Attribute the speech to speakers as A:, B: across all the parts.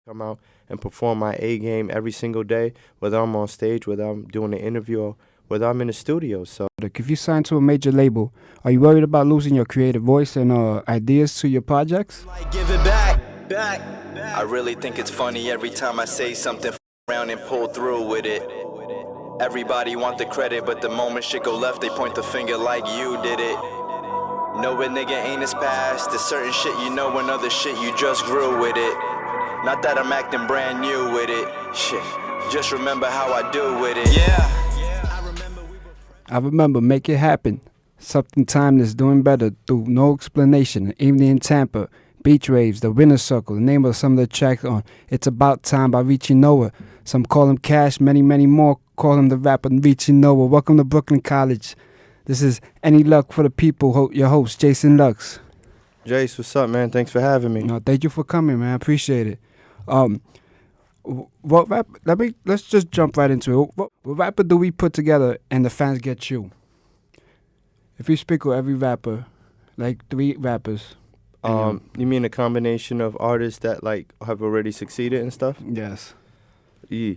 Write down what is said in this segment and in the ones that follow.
A: come out and perform my A game every single day, whether I'm on stage, whether I'm doing an interview, or whether I'm in the studio. So,
B: if you sign to a major label, are you worried about losing your creative voice and ideas to your projects?
C: Like, give it back. I really think it's funny every time I say something, around and pull through with it. Everybody want the credit, but the moment shit go left, they point the finger like you did it. No, a nigga ain't his past. There's certain shit you know and other shit you just grew with it. Not that I'm acting brand new with it. Shit, just remember how I do with it. Yeah.
B: I remember Make It Happen. Something timeless, doing better through no explanation. Evening in Tampa. Beach Waves, The Winner Circle, the name of some of the tracks on It's About Time by ReachingNova. Some call him Cash, many more call him the rapper ReachingNova. Welcome to Brooklyn College. This is Any Luck for the People, your host, Jason Lux.
A: Jace, what's up, man? Thanks for having me.
B: No, thank you for coming, man. I appreciate it. Let's just jump right into it. What rapper do we put together and the fans get you? If you speak with every rapper, like 3 rappers.
A: You mean a combination of artists that like have already succeeded and stuff?
B: Yes.
A: Yeah.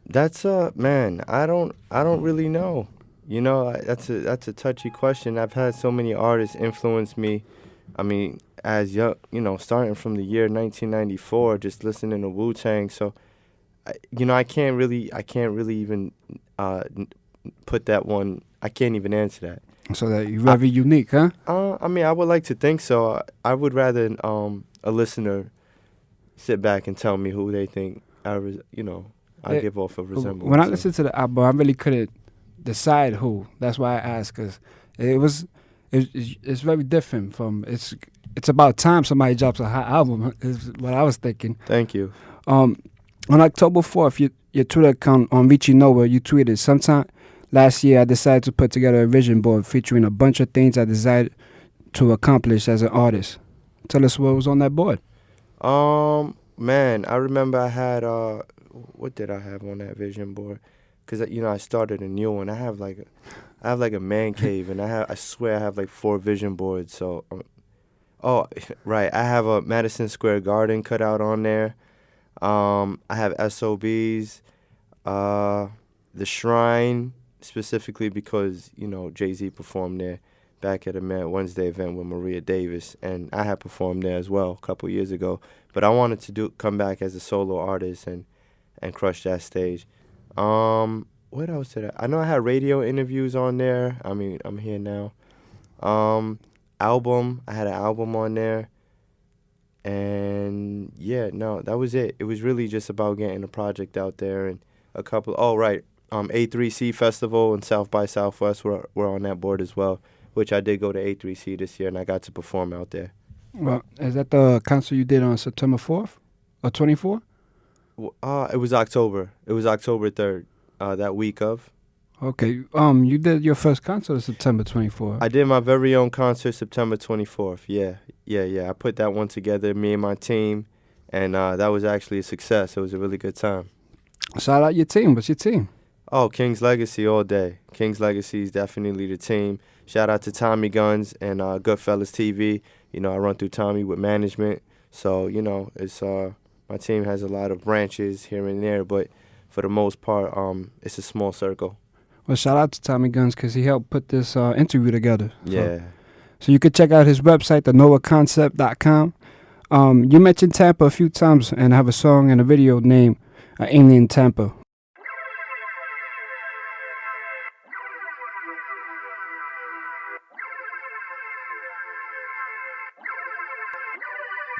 A: That's man, I don't really know. You know, that's a touchy question. I've had so many artists influence me. I mean, as young, you know, starting from the year 1994, just listening to Wu-Tang. So, I can't really even put that one. I can't even answer that.
B: So that you're very unique, huh?
A: I mean, I would like to think so. I would rather a listener sit back and tell me who they think I give off a resemblance.
B: When I listened to the album, I really couldn't decide who. That's why I asked, because it's very different from it's about time somebody drops a hot album. Is what I was thinking.
A: Thank you.
B: On October 4th, your Twitter account on ReachingNova, you tweeted, sometime last year, I decided to put together a vision board featuring a bunch of things I desired to accomplish as an artist. Tell us what was on that board.
A: Man, I remember I had what did I have on that vision board? Because I started a new one. I have like a man cave, and I swear I have like 4 vision boards. So, right, I have a Madison Square Garden cut out on there. I have SOBs, the Shrine. Specifically because, Jay-Z performed there back at a Mad Wednesday event with Maria Davis, and I had performed there as well a couple years ago. But I wanted to come back as a solo artist and crush that stage. What else did I know I had radio interviews on there. I mean, I'm here now. Album, I had an album on there. And, yeah, no, that was it. It was really just about getting a project out there and a couple, A3C Festival and South by Southwest were on that board as well, which I did go to A3C this year, and I got to perform out there.
B: Well, is that the concert you did on September 4th or 24th?
A: It was October. It was October 3rd, that week of.
B: Okay. You did your first concert September 24th.
A: I did my very own concert September 24th. Yeah. I put that one together, me and my team, and that was actually a success. It was a really good time.
B: Shout out your team. What's your team?
A: Oh, King's Legacy all day. King's Legacy is definitely the team. Shout out to Tommy Guns and Goodfellas TV. I run through Tommy with management. So, it's my team has a lot of branches here and there, but for the most part, it's a small circle.
B: Well, shout out to Tommy Guns because he helped put this interview together.
A: Yeah.
B: So you could check out his website, thenovaconcept.com. You mentioned Tampa a few times and have a song and a video named Alien Tampa.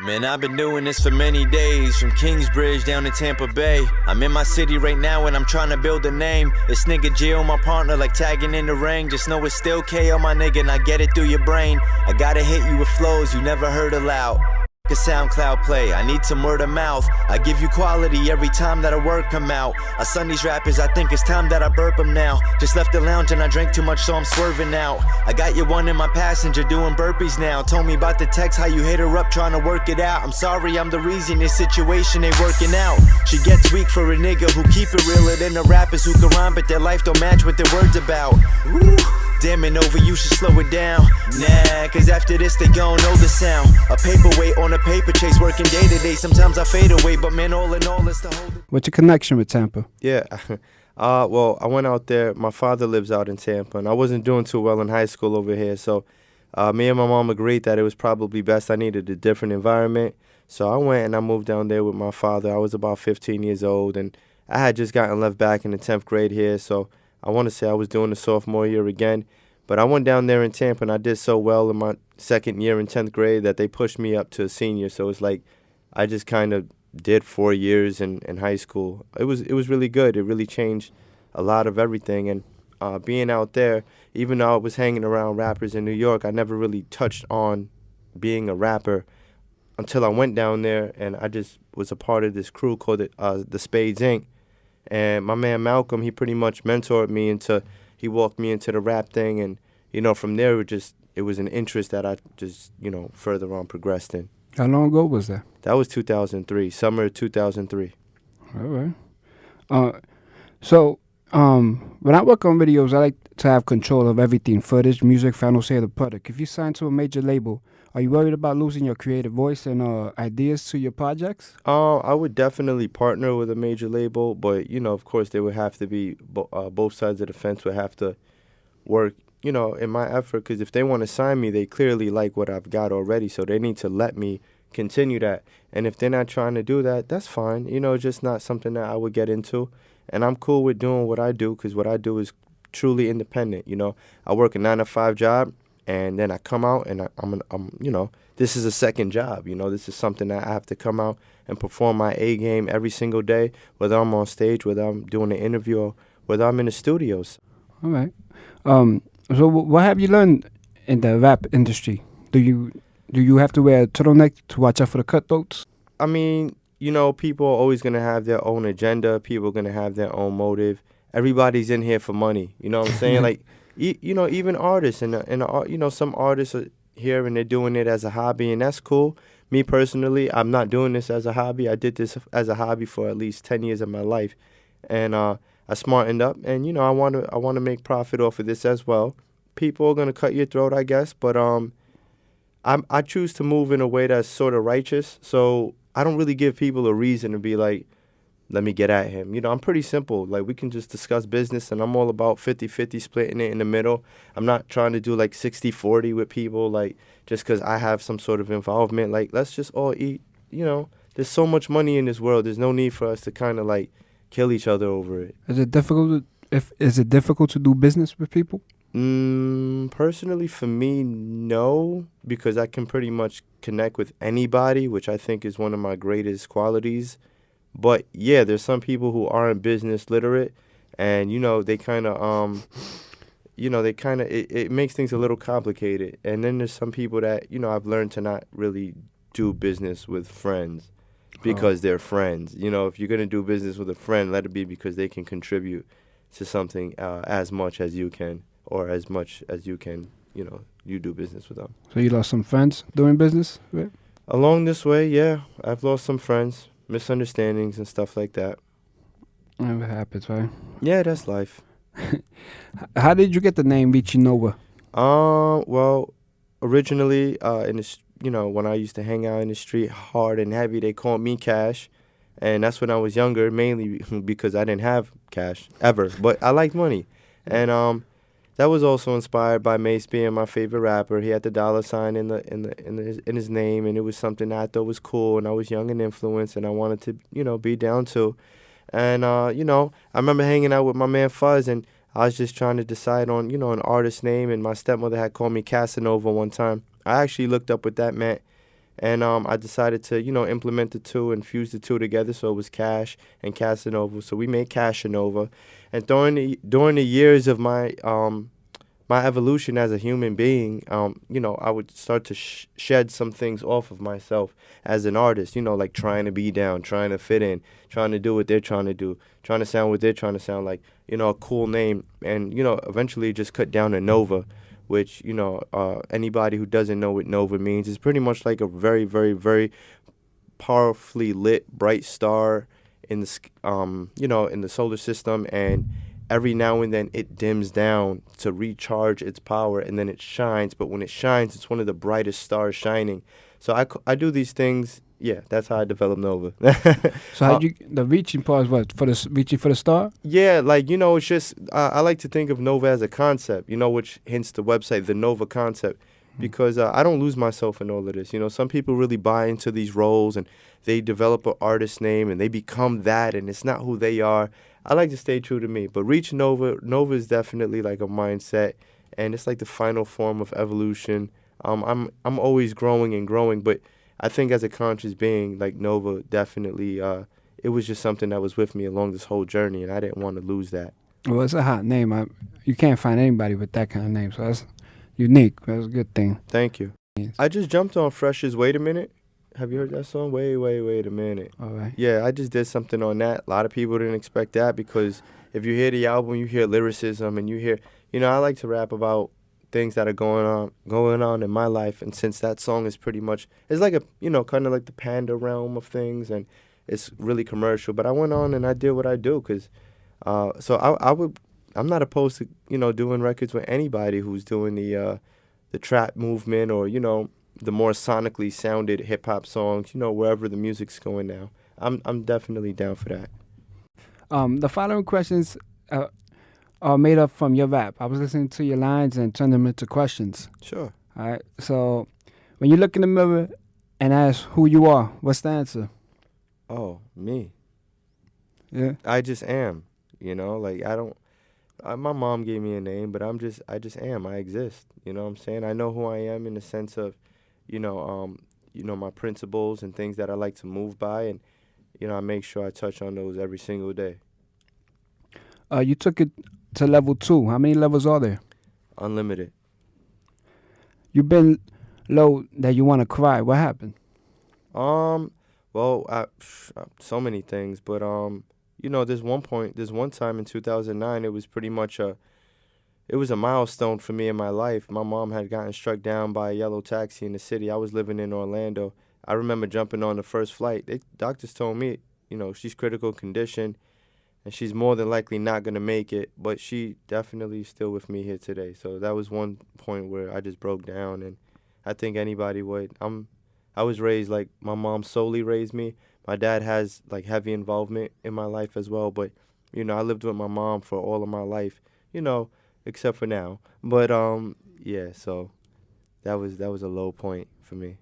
C: Man, I've been doing this for many days, from Kingsbridge down to Tampa Bay. I'm in my city right now and I'm trying to build a name. It's nigga G on my partner like tagging in the ring. Just know it's still K on my nigga and I get it through your brain. I gotta hit you with flows you never heard aloud. A SoundCloud play, I need some word of mouth. I give you quality every time that a word come out. I son these rappers, I think it's time that I burp them now. Just left the lounge and I drank too much so I'm swerving out. I got you one in my passenger doing burpees now. Told me about the text, how you hit her up trying to work it out. I'm sorry, I'm the reason this situation ain't working out. She gets weak for a nigga who keep it realer than the rappers who can rhyme but their life don't match what their words about. Ooh. Damn it, Nova, you should slow it down. Nah, cause after this they gon' know the sound. A paperweight on a paper chase, working day to day. Sometimes I fade away, but man, all in all, it's the whole.
B: What's your connection with Tampa?
A: Yeah. Well, I went out there. My father lives out in Tampa, and I wasn't doing too well in high school over here. So me and my mom agreed that it was probably best I needed a different environment. So I went and I moved down there with my father. I was about 15 years old, and I had just gotten left back in the 10th grade here. So I want to say I was doing the sophomore year again. But I went down there in Tampa, and I did so well in my second year in 10th grade that they pushed me up to a senior. So it's like I just kind of did 4 years in high school. It was really good. It really changed a lot of everything. And being out there, even though I was hanging around rappers in New York, I never really touched on being a rapper until I went down there, and I just was a part of this crew called the Spades Inc. And my man Malcolm, he pretty much mentored me he walked me into the rap thing. And, from there, it was an interest that I just, further on progressed in.
B: How long ago was that?
A: That was 2003, summer of 2003.
B: All right. So when I work on videos, I like to have control of everything: footage, music, final say of the product. If you sign to a major label, are you worried about losing your creative voice and ideas to your projects?
A: I would definitely partner with a major label, but, of course, there would have to be both sides of the fence would have to work, in my effort, because if they want to sign me, they clearly like what I've got already, so they need to let me continue that. And if they're not trying to do that, that's fine. It's just not something that I would get into. And I'm cool with doing what I do, because what I do is truly independent. I work a 9-to-5 job, and then I come out and I'm this is a second job. This is something that I have to come out and perform my A game every single day, whether I'm on stage, whether I'm doing an interview, or whether I'm in the studios.
B: All right. So what have you learned in the rap industry? Do you have to wear a turtleneck to watch out for the cutthroats?
A: I mean, people are always going to have their own agenda. People are going to have their own motive. Everybody's in here for money. You know what I'm saying? Like, even artists and some artists are here and they're doing it as a hobby, and that's cool. Me personally, I'm not doing this as a hobby. I did this as a hobby for at least 10 years of my life. And I smartened up, and I want to make profit off of this as well. People are going to cut your throat, I guess, but I choose to move in a way that's sort of righteous. So I don't really give people a reason to be like, let me get at him. I'm pretty simple. Like, we can just discuss business, and I'm all about 50-50, splitting it in the middle. I'm not trying to do like 60-40 with people, like, just because I have some sort of involvement. Like, let's just all eat. There's so much money in this world. There's no need for us to kind of like kill each other over it.
B: Is it difficult to do business with people?
A: Personally, for me, no, because I can pretty much connect with anybody, which I think is one of my greatest qualities. But yeah, there's some people who aren't business literate, and they kind of it makes things a little complicated. And then there's some people that I've learned to not really do business with friends because they're friends. If you're gonna do business with a friend, let it be because they can contribute to something as much as you can, or as much as you can. You do business with them.
B: So you lost some friends doing business, right?
A: Along this way, yeah, I've lost some friends. Misunderstandings and stuff like that.
B: It happens, right?
A: Yeah, that's life.
B: How did you get the name ReachingNova?
A: Well, originally, when I used to hang out in the street hard and heavy, they called me Cash, and that's when I was younger, mainly because I didn't have cash ever, but I liked money, and that was also inspired by Mace being my favorite rapper. He had the $sign in his name, and it was something that I thought was cool. And I was young and influenced, and I wanted to, be down to. And I remember hanging out with my man Fuzz, and I was just trying to decide on, an artist name. And my stepmother had called me Casanova one time. I actually looked up what that meant, and I decided to, implement the two and fuse the two together. So it was Cash and Casanova. So we made Cashanova. And during the years of my evolution as a human being, I would start to shed some things off of myself as an artist, like trying to be down, trying to fit in, trying to do what they're trying to do, trying to sound what they're trying to sound like, a cool name. And, eventually just cut down to Nova, which, anybody who doesn't know what Nova means is pretty much like a very, very, very powerfully lit bright star in the in the solar system, and every now and then it dims down to recharge its power, and then it shines. But when it shines, it's one of the brightest stars shining. So I do these things. Yeah, that's how I develop Nova.
B: So how you the reaching part is what for the reaching for the star?
A: Yeah, like, it's just I like to think of Nova as a concept, which hints the website, the Nova concept, because I don't lose myself in all of this. Some people really buy into these roles and they develop an artist name and they become that, and it's not who they are. I like to stay true to me, but Nova is definitely like a mindset, and it's like the final form of evolution. I'm always growing and growing, but I think as a conscious being, like Nova, definitely, it was just something that was with me along this whole journey, and I didn't want to lose that.
B: Well, it's a hot name. You can't find anybody with that kind of name, so that's unique. That's a good thing.
A: Thank you. I just jumped on Fresh's Wait a Minute. Have you heard that song? Wait a minute.
B: All right.
A: Yeah, I just did something on that. A lot of people didn't expect that because if you hear the album, you hear lyricism and you hear, I like to rap about things that are going on in my life, and since that song is pretty much, it's like a, kind of like the panda realm of things, and it's really commercial, but I went on and I did what I do because I'm not opposed to doing records with anybody who's doing the trap movement, or the more sonically sounded hip hop songs, wherever the music's going now. I'm definitely down for that.
B: The following questions are made up from your rap. I was listening to your lines and turned them into questions.
A: Sure.
B: All right. So when you look in the mirror and ask who you are, what's the answer?
A: Oh, me.
B: Yeah.
A: I just am. Like I don't. My mom gave me a name, but I just am. I exist. You know what I'm saying? I know who I am in the sense of, my principles and things that I like to move by, and I make sure I touch on those every single day.
B: You took it to level 2. How many levels are there?
A: Unlimited.
B: You've been low that you want to cry. What happened?
A: Well, so many things, but there's one time in 2009, it was pretty much it was a milestone for me in my life. My mom had gotten struck down by a yellow taxi in the city. I was living in Orlando. I remember jumping on the first flight. Doctors told me, she's critical condition, and she's more than likely not going to make it, but she definitely is still with me here today. So that was one point where I just broke down, and I think anybody would. I was raised, like, my mom solely raised me. My dad has, like, heavy involvement in my life as well, but, I lived with my mom for all of my life, except for now. But, yeah, so that was a low point for me.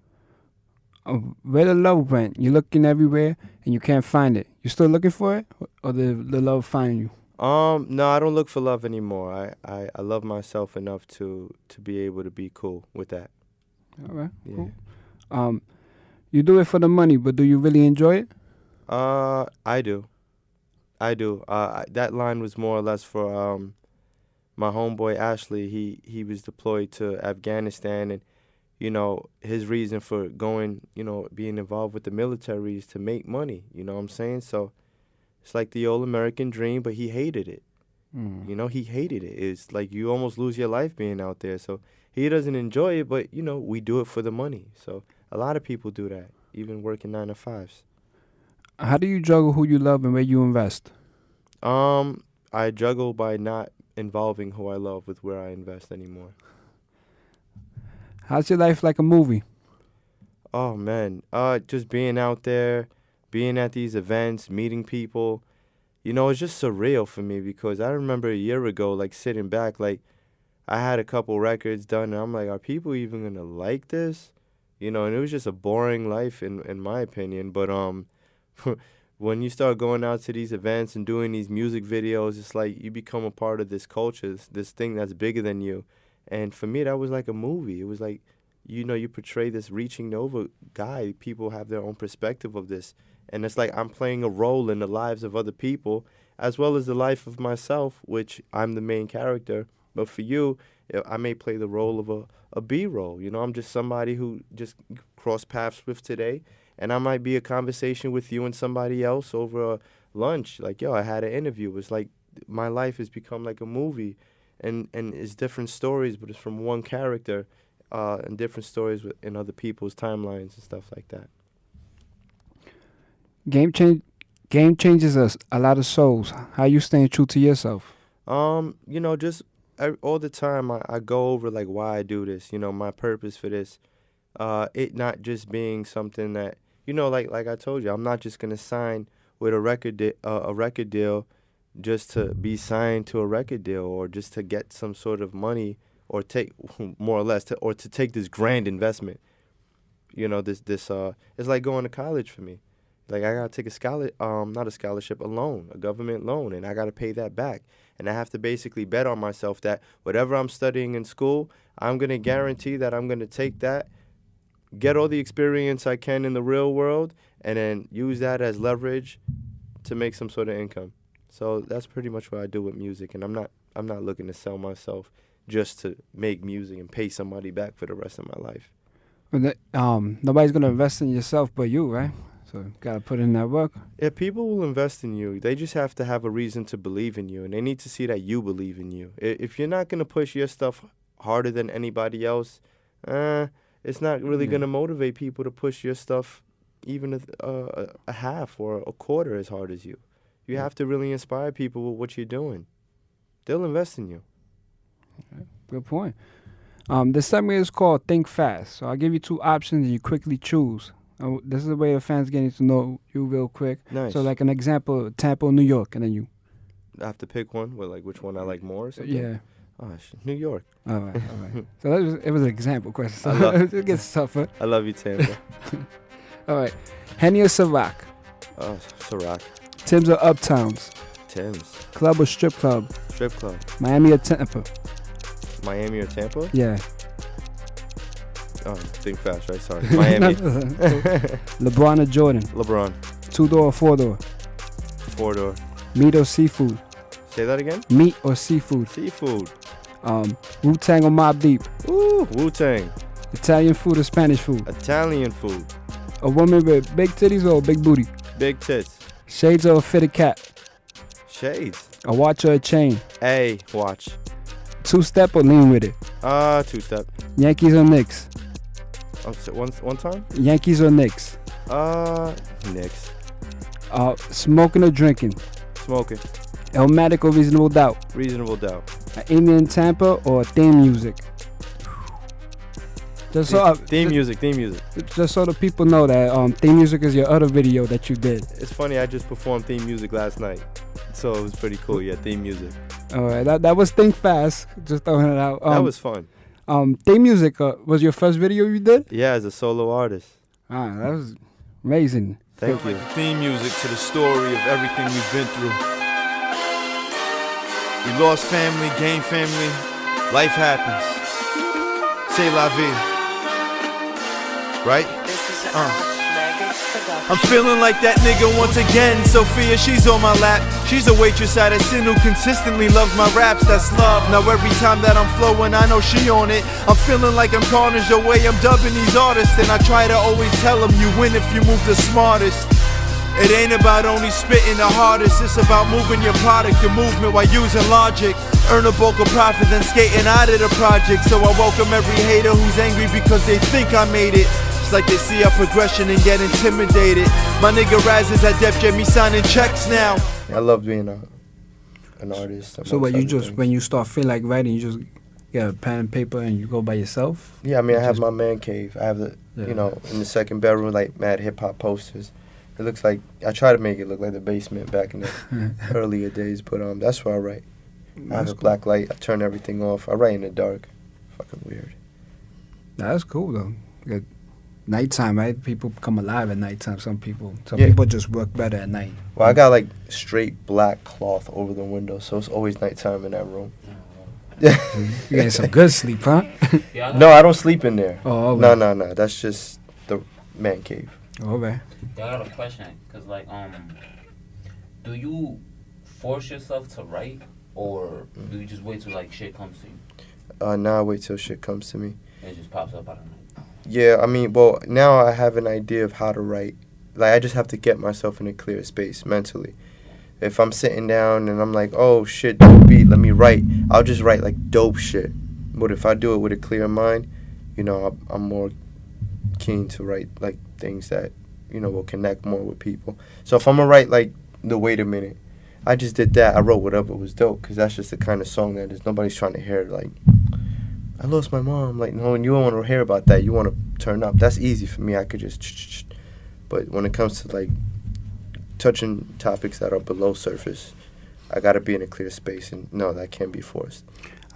B: Where the love went? You're looking everywhere and you can't find it. You still looking for it, or the love find you?
A: No, I don't look for love anymore. I love myself enough to be able to be cool with that.
B: All right.
A: Yeah.
B: Cool. You do it for the money, but do you really enjoy it?
A: I do. That line was more or less for my homeboy Ashley. He was deployed to Afghanistan, and his reason for going, being involved with the military is to make money. You know what I'm saying? So it's like the old American dream, but he hated it. He hated it. It's like you almost lose your life being out there. So he doesn't enjoy it, but, we do it for the money. So a lot of people do that, even working 9 to 5s.
B: How do you juggle who you love and where you invest?
A: I juggle by not involving who I love with where I invest anymore.
B: How's your life like a movie?
A: Oh, man. Just being out there, being at these events, meeting people, it's just surreal for me because I remember a year ago, like, sitting back, like, I had a couple records done, and I'm like, are people even going to like this? And it was just a boring life, in my opinion. But when you start going out to these events and doing these music videos, it's like you become a part of this culture, this thing that's bigger than you. And for me, that was like a movie. It was like, you portray this Reaching Nova guy. People have their own perspective of this. And it's like I'm playing a role in the lives of other people, as well as the life of myself, which I'm the main character. But for you, I may play the role of a B-roll. I'm just somebody who just crossed paths with today. And I might be a conversation with you and somebody else over a lunch. Like, I had an interview. It's like my life has become like a movie. And it's different stories, but it's from one character, and different stories in other people's timelines and stuff like that.
B: Game changes us a lot of souls. How you staying true to yourself?
A: Just all the time I go over like why I do this, my purpose for this. It not just being something that, like I told you, I'm not just gonna sign with a record deal just to be signed to a record deal or just to get some sort of money or take more or less or to take this grand investment. This it's like going to college for me. Like I gotta take not a scholarship, a loan, a government loan, and I gotta pay that back. And I have to basically bet on myself that whatever I'm studying in school, I'm gonna guarantee that I'm gonna take that, get all the experience I can in the real world, and then use that as leverage to make some sort of income. So that's pretty much what I do with music, and I'm not looking to sell myself just to make music and pay somebody back for the rest of my life.
B: Nobody's gonna invest in yourself but you, right? So gotta put in that work.
A: Yeah, people will invest in you. They just have to have a reason to believe in you, and they need to see that you believe in you. If you're not gonna push your stuff harder than anybody else, it's not really gonna motivate people to push your stuff even a half or a quarter as hard as you. You have to really inspire people with what you're doing. They'll invest in you.
B: Okay. Good point. This segment is called Think Fast. So I'll give you two options and you quickly choose. This is the way the fans getting to know you real quick.
A: Nice.
B: So like an example, Tampa or New York, and then you.
A: I have to pick one. Well, like which one I like more or something?
B: Yeah.
A: Oh, New York.
B: All right. So it was an example question. So it gets tougher.
A: I love you, Tampa.
B: All right. Henny or Ciroc?
A: Ciroc.
B: Tim's or Uptowns?
A: Tim's.
B: Club or strip club?
A: Strip club.
B: Miami or Tampa?
A: Miami or Tampa?
B: Yeah.
A: Think fast, right? Sorry. Miami.
B: LeBron or Jordan?
A: LeBron.
B: 2-door or 4-door?
A: 4-door.
B: Meat or seafood?
A: Say that again?
B: Meat or seafood?
A: Seafood.
B: Wu-Tang or Mobb Deep?
A: Ooh, Wu-Tang.
B: Italian food or Spanish food?
A: Italian food.
B: A woman with big titties or a big booty?
A: Big tits.
B: Shades or a fitted cap?
A: Shades.
B: A watch or a chain?
A: A watch.
B: Two-step or lean with it?
A: Two-step.
B: Yankees or Knicks?
A: One time?
B: Yankees or Knicks?
A: Knicks.
B: Smoking or drinking?
A: Smoking.
B: Illmatic or Reasonable Doubt?
A: Reasonable Doubt.
B: Amy in Tampa or theme music?
A: Theme music.
B: Just so the people know that theme music is your other video that you did.
A: It's funny, I just performed theme music last night. So it was pretty cool, yeah, theme music.
B: Alright, that was Think Fast. Just throwing it out.
A: That was fun.
B: Theme music was your first video you did?
A: Yeah, as a solo artist.
B: That was amazing.
A: Thank you.
C: Theme music to the story of everything we've been through. We lost family, gained family. Life happens. C'est la vie. Right? I'm feeling like that nigga once again. Sophia, she's on my lap. She's a waitress at a sin who consistently loves my raps. That's love. Now every time that I'm flowing, I know she on it. I'm feeling like I'm Carnage the way I'm dubbing these artists. And I try to always tell them you win if you move the smartest. It ain't about only spitting the hardest. It's about moving your product, the movement while using logic. Earn a bulk of profit, then skating out of the project. So I welcome every hater who's angry because they think I made it. It's like they see our progression and get intimidated. My nigga Raz is at Def Jam, me signing checks now.
A: I love being an artist.
B: So what you just, when you start feel like writing, you just get a pen and paper and you go by yourself?
A: Yeah, I mean, I have my man cave. I have in the second bedroom, like mad hip hop posters. It looks like, I try to make it look like the basement back in the earlier days, but that's where I write. I have a black light, I turn everything off. I write in the dark. Fucking weird.
B: That's cool though. Nighttime, right? People come alive at nighttime. Some people just work better at night.
A: Well, I got like straight black cloth over the window, so it's always nighttime in that room.
B: You getting some good sleep, huh?
A: No, I don't sleep in there.
B: Oh,
A: okay. No. That's just the man cave.
B: Oh, okay.
D: Yeah, I got a question, cause like, do you force yourself to write, or do you just wait till like shit comes to you?
A: Now I wait till shit comes to me.
D: It just pops up out of night.
A: Yeah, I mean, well, now I have an idea of how to write. Like, I just have to get myself in a clear space mentally. If I'm sitting down and I'm like, oh shit, dope beat, let me write. I'll just write like dope shit. But if I do it with a clear mind, I'm more keen to write like things that will connect more with people. So if I'm gonna write like the Wait a Minute, I just did that. I wrote whatever was dope because that's just the kind of song that is nobody's trying to hear. Like, I lost my mom. Like, no, and you don't want to hear about that. You want to turn up. That's easy for me. I could just. But when it comes to like touching topics that are below surface, I gotta be in a clear space, and no, that can't be forced.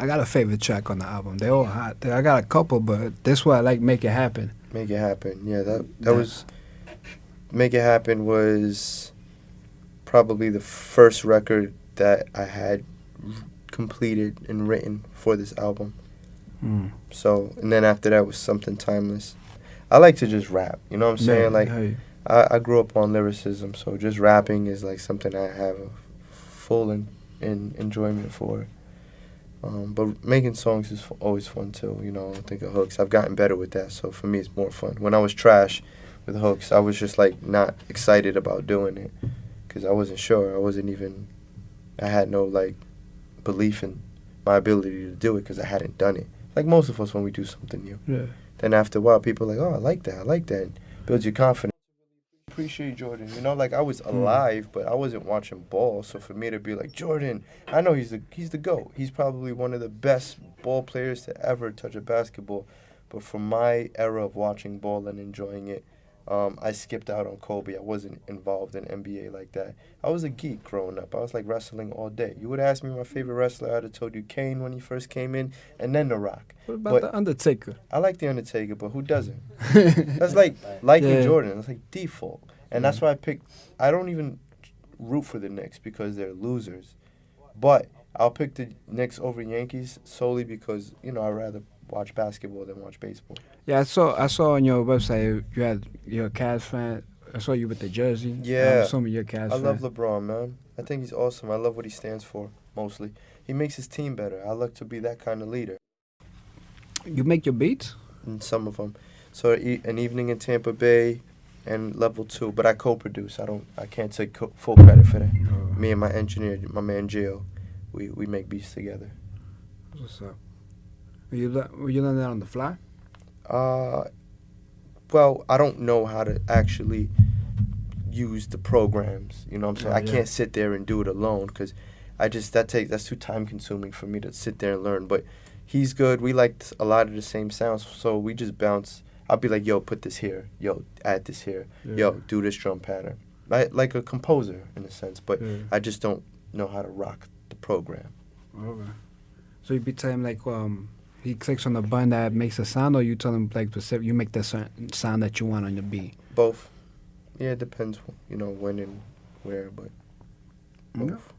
B: I got a favorite track on the album. They're all hot. I got a couple, but this one I like. Make It Happen.
A: Make It Happen. Yeah, that was. Make It Happen was probably the first record that I had completed and written for this album. So, and then after that was Something Timeless. I like to just rap, you know what I'm saying? Like, I grew up on lyricism, so just rapping is like something I have a full in enjoyment for. But making songs is always fun too, you know. I think of hooks. I've gotten better with that, so for me it's more fun. When I was trash with hooks, I was just like not excited about doing it because I wasn't sure. I had no like belief in my ability to do it because I hadn't done it. Like most of us when we do something new.
B: Yeah.
A: Then after a while, people are like, oh, I like that. And builds your confidence. Appreciate Jordan. You know, like I was alive, but I wasn't watching ball. So for me to be like, Jordan, I know he's the GOAT. He's probably one of the best ball players to ever touch a basketball. But for my era of watching ball and enjoying it, I skipped out on Kobe. I wasn't involved in NBA like that. I was a geek growing up. I was like wrestling all day. You would ask me my favorite wrestler, I'd have told you Kane when he first came in, and then The Rock.
B: What about The Undertaker?
A: I like The Undertaker, but who doesn't? That's like liking Jordan. That's like default. And that's why I don't even root for the Knicks because they're losers. But I'll pick the Knicks over Yankees solely because, you know, I'd rather watch basketball than watch baseball.
B: Yeah, I saw on your website you're a Cavs fan. I saw you with the jersey.
A: Yeah.
B: I'm assuming you're a Cavs fan.
A: I love LeBron, man. I think he's awesome. I love what he stands for, mostly. He makes his team better. I like to be that kind of leader.
B: You make your beats?
A: And some of them. So An Evening in Tampa Bay and Level 2, but I co-produce. I can't take full credit for that. Me and my engineer, my man Gio, we make beats together.
B: What's up? Were you learn that on the fly?
A: Well, I don't know how to actually use the programs. You know what I'm saying? I can't sit there and do it alone because that's too time consuming for me to sit there and learn. But he's good. We like a lot of the same sounds, so we just bounce. I'll be like, yo, put this here. Yo, add this here. Yo, do this drum pattern. Like a composer in a sense, but I just don't know how to rock the program.
B: Okay. So you be telling him like he clicks on the button that makes a sound, or you tell him like specific, you make the sound that you want on your beat?
A: Both. Yeah, it depends, you know, when and where, but both.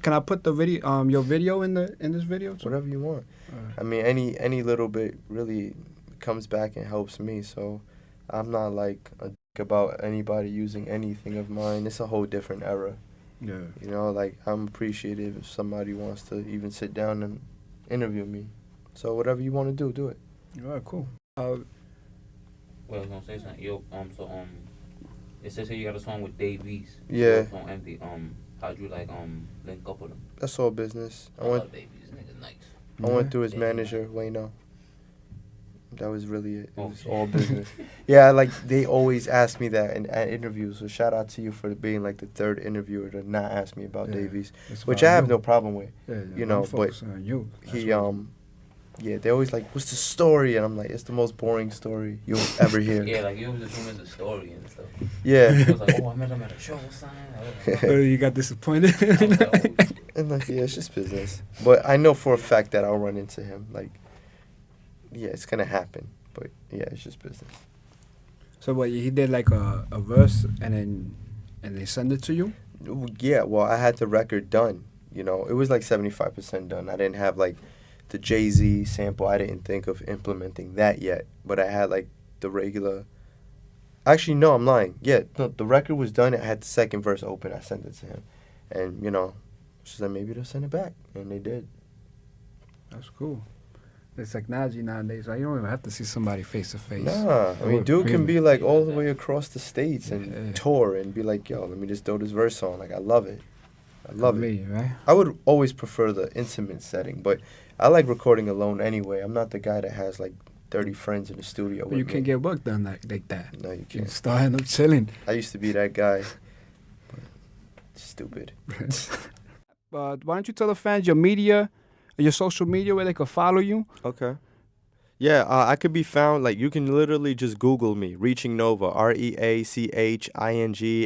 B: Can I put the video, your video in this video too?
A: Whatever you want. I mean, any little bit really comes back and helps me. So I'm not like a dick about anybody using anything of mine. It's a whole different era.
B: Yeah.
A: You know, like I'm appreciative if somebody wants to even sit down and interview me. So whatever you want to do it.
B: All right, cool.
D: Well, I was gonna say something. Yo, it says here you got a song with Dave East.
A: Yeah.
D: On Empty. How'd you like link up with him?
A: That's all business.
D: I love Dave East. Nigga's nice.
A: I went through his manager, Wayno. That was really it. It was all business. Yeah, like they always ask me that at interviews. So shout out to you for being like the third interviewer to not ask me about Davies, which I have no problem with. You know, but they're always like, "What's the story?" And I'm like, "It's the most boring story you'll ever hear."
D: Yeah, like you always assume it's a story and stuff.
A: Yeah.
D: I was like, "Oh, I met him at a show or something."
B: You got disappointed.
A: And like, yeah, it's just business. But I know for a fact that I'll run into him. Like, yeah, it's gonna happen. But yeah, it's just business.
B: So what, he did like a verse and they send it to you?
A: Yeah, well, I had the record done. You know, it was like 75% done. I didn't have like the Jay-Z sample. I didn't think of implementing that yet. But I had like the regular. Actually, no, I'm lying. Yeah, no, the record was done. I had the second verse open. I sent it to him, and you know, she said maybe they'll send it back, and they did.
B: That's cool. It's technology nowadays. Like, you don't even have to see somebody face to face.
A: Nah, I mean, dude can be like all the way across the states and tour and be like, yo, let me just throw this verse on. Like, I love it. I love it.
B: Right?
A: I would always prefer the intimate setting, but I like recording alone anyway. I'm not the guy that has like 30 friends in the studio.
B: But you can't get work done like that.
A: No, you
B: You
A: can't.
B: start up chilling.
A: I used to be that guy. Stupid.
B: Why don't you tell the fans your media, your social media, where they can follow you?
A: Okay. Yeah, I could be found, like, you can literally just Google me, ReachingNova,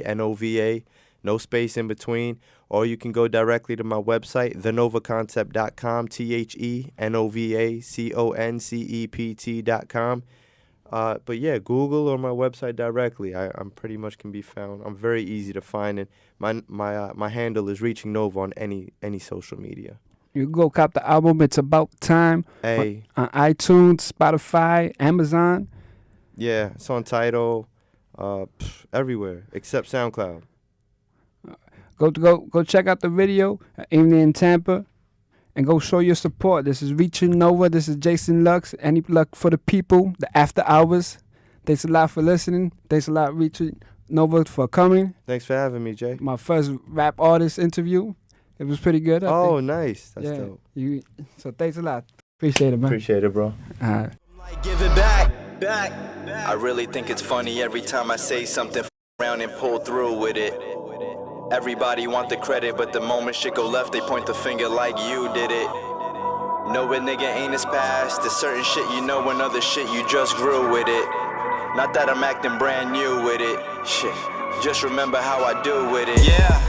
A: ReachingNova, no space in between. Or you can go directly to my website, thenovaconcept.com, TheNovaConcept.com. But yeah, Google or my website directly. I'm pretty much can be found. I'm very easy to find, and my handle is ReachingNova on any social media.
B: You can go cop the album. It's About Time.
A: Hey.
B: On iTunes, Spotify, Amazon.
A: Yeah, it's on Tidal, everywhere except SoundCloud.
B: Go check out the video, Evening in Tampa, and go show your support. This is Reaching Nova. This is Jason Lux. Any luck for the people, the after hours. Thanks a lot for listening. Thanks a lot, Reaching Nova, for coming.
A: Thanks for having me, Jay.
B: My first rap artist interview. It was pretty good. I think.
A: Nice. That's dope.
B: So thanks a lot. Appreciate it, man.
A: Appreciate it, bro.
C: Like, give it back. I really think it's funny every time I say something around and pull through with it. Everybody want the credit, but the moment shit go left, they point the finger like you did it. No, a nigga ain't his past. There's certain shit you know and other shit you just grew with it. Not that I'm acting brand new with it. Shit, just remember how I do with it. Yeah.